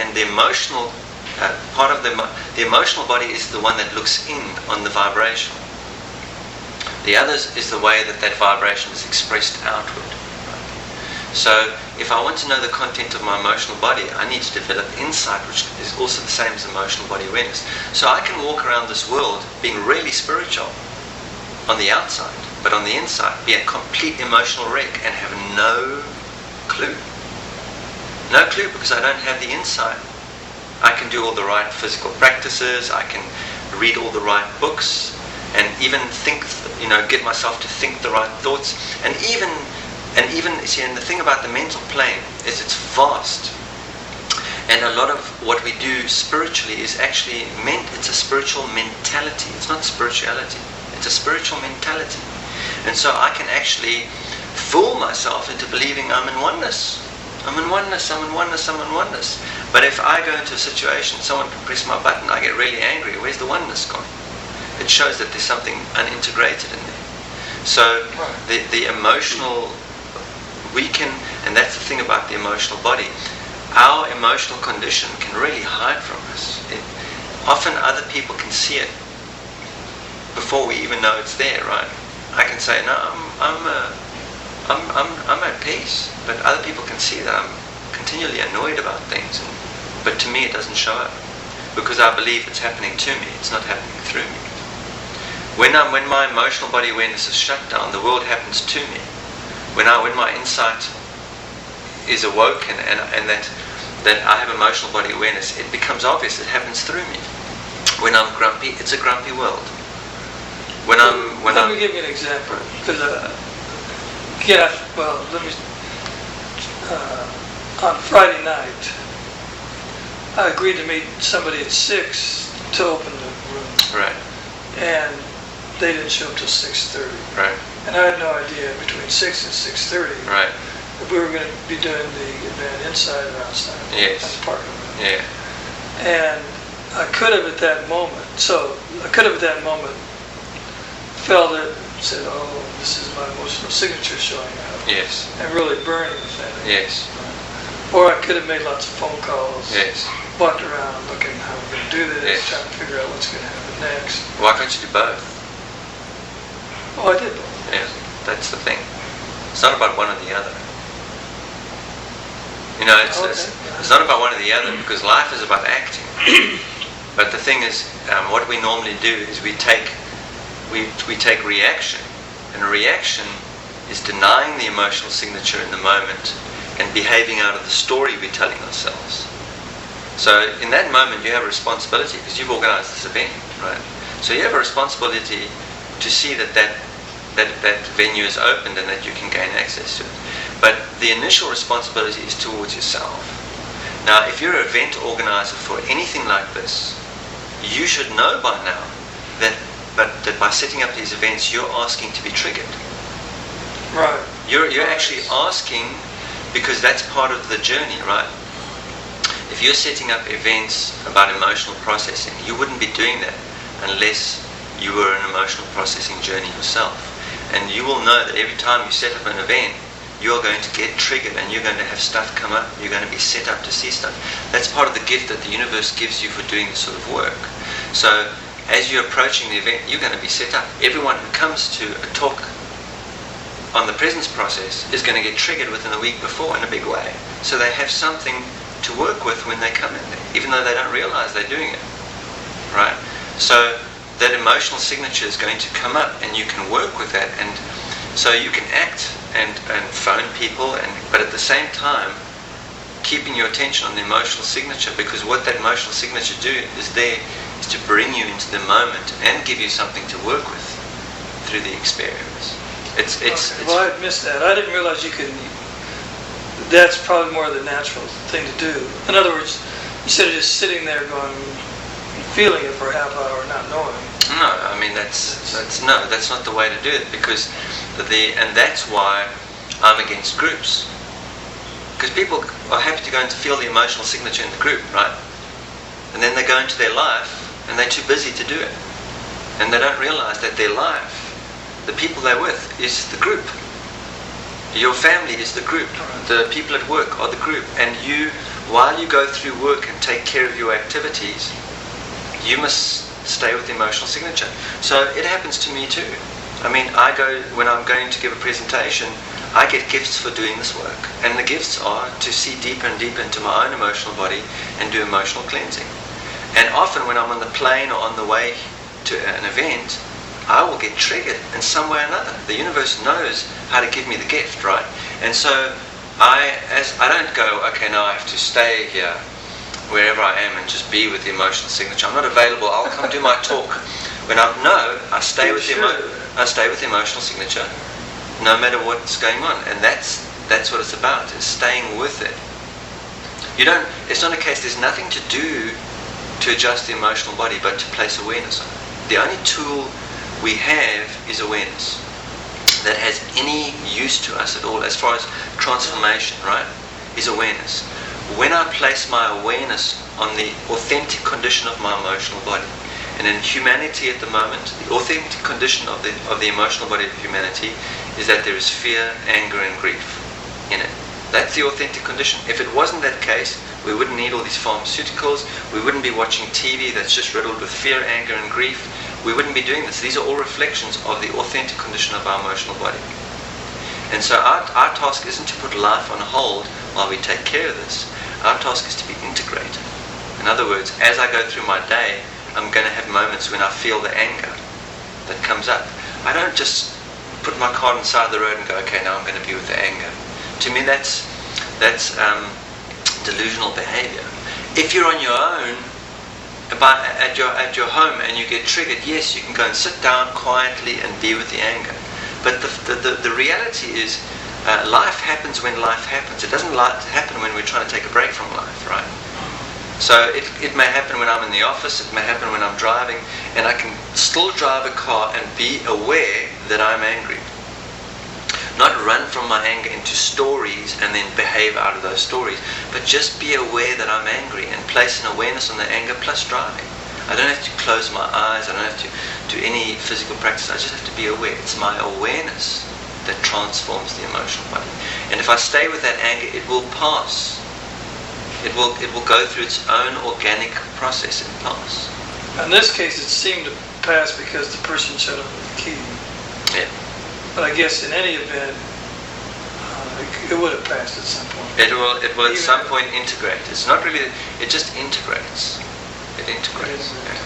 and the emotional part of the emotional body is the one that looks in on the vibration. The other is the way that vibration is expressed outward. So if I want to know the content of my emotional body, I need to develop insight, which is also the same as emotional body awareness. So I can walk around this world being really spiritual on the outside, but on the inside be a complete emotional wreck and have no clue. No clue, because I don't have the insight. I can do all the right physical practices, I can read all the right books, and even think, get myself to think the right thoughts, and even see, and the thing about the mental plane is it's vast, and a lot of what we do spiritually is actually it's a spiritual mentality. It's not spirituality, it's a spiritual mentality. And so I can actually fool myself into believing I'm in oneness. I'm in oneness, I'm in oneness, I'm in oneness. But if I go into a situation, someone can press my button, I get really angry. Where's the oneness gone? It shows that there's something unintegrated in there. So the emotional, and that's the thing about the emotional body. Our emotional condition can really hide from us. Often other people can see it before we even know it's there, right? I can say, no, I'm at peace, but other people can see that I'm continually annoyed about things, but to me it doesn't show up, because I believe it's happening to me, it's not happening through me. When my emotional body awareness is shut down, the world happens to me. When my insight is awoken and that I have emotional body awareness, it becomes obvious, it happens through me. When I'm grumpy, it's a grumpy world. Let me give you an example, because on Friday night, I agreed to meet somebody at 6 to open the room. Right. And they didn't show up till 6:30. Right. And I had no idea between 6 and 6:30 right. if we were going to be doing the event inside or outside. Yes. At the parking lot. Yeah. And I could have at that moment felt it, said, oh, this is my emotional signature showing up. Yes. And really burning the thing. Yes. Or I could have made lots of phone calls. Yes. Walked around looking how we're going to do this, Yes. trying to figure out what's going to happen next. Why can't you do both? Oh, I did both. Yes. That's the thing. It's not about one or the other. It's not about one or the other, because life is about acting. But the thing is, what we normally do is we take reaction, and a reaction is denying the emotional signature in the moment and behaving out of the story we're telling ourselves. So in that moment you have a responsibility, because you've organized this event, right? So you have a responsibility to see that venue is opened and that you can gain access to it. But the initial responsibility is towards yourself. Now, if you're an event organizer for anything like this, you should know by now that by setting up these events, you're asking to be triggered. Right. You're actually asking, because that's part of the journey, right? If you're setting up events about emotional processing, you wouldn't be doing that unless you were an emotional processing journey yourself. And you will know that every time you set up an event, you're going to get triggered and you're going to have stuff come up. You're going to be set up to see stuff. That's part of the gift that the universe gives you for doing this sort of work. So as you're approaching the event, you're going to be set up. Everyone who comes to a talk on the presence process is going to get triggered within a week before in a big way. So they have something to work with when they come in there, even though they don't realize they're doing it. Right? So that emotional signature is going to come up and you can work with that, and so you can act and phone people, but at the same time keeping your attention on the emotional signature, because what that emotional signature is to bring you into the moment and give you something to work with through the experience. Well, I missed that. I didn't realize you could. That's probably more the natural thing to do. In other words, instead of just sitting there going, feeling it for a half hour, not knowing. No, I mean that's not the way to do it, because and that's why I'm against groups. Because people are happy to go and to feel the emotional signature in the group, right? And then they go into their life and they're too busy to do it. And they don't realize that their life, the people they're with, is the group. Your family is the group. The people at work are the group. And you while you go through work and take care of your activities, you must stay with the emotional signature. So it happens to me too. I mean, when I'm going to give a presentation, I get gifts for doing this work. And the gifts are to see deeper and deeper into my own emotional body and do emotional cleansing. And often when I'm on the plane or on the way to an event, I will get triggered in some way or another. The universe knows how to give me the gift, right? And so I don't go, okay, now I have to stay here wherever I am and just be with the emotional signature. I'm not available. I'll come do my talk. I stay with the emotional signature, no matter what's going on. And that's what it's about, is staying with it. It's not a case, there's nothing to do to adjust the emotional body but to place awareness on it. The only tool we have is awareness that has any use to us at all as far as transformation, right, is awareness. When I place my awareness on the authentic condition of my emotional body, and in humanity at the moment, the authentic condition of the emotional body of humanity is that there is fear, anger and grief in it. That's the authentic condition. If it wasn't that case, we wouldn't need all these pharmaceuticals, we wouldn't be watching TV that's just riddled with fear, anger and grief. We wouldn't be doing this. These are all reflections of the authentic condition of our emotional body. And so our task isn't to put life on hold while we take care of this. Our task is to be integrated. In other words, as I go through my day, I'm going to have moments when I feel the anger that comes up. I don't just put my car on the side of the road and go, okay, now I'm going to be with the anger. To me, that's delusional behavior. If you're on your own, at your home and you get triggered, yes, you can go and sit down quietly and be with the anger. But the reality is, life happens when life happens. It doesn't happen when we're trying to take a break from life, right? So it may happen when I'm in the office, it may happen when I'm driving, and I can still drive a car and be aware that I'm angry. Not run from my anger into stories and then behave out of those stories, but just be aware that I'm angry and place an awareness on the anger plus driving. I don't have to close my eyes, I don't have to do any physical practice, I just have to be aware. It's my awareness that transforms the emotional body. And if I stay with that anger, it will pass. It will go through its own organic process and pass. In this case, it seemed to pass because the person shut off the key. Yeah. But I guess in any event, it would have passed at some point. It will at some point integrate. It's not really, it just integrates. It integrates. Yeah.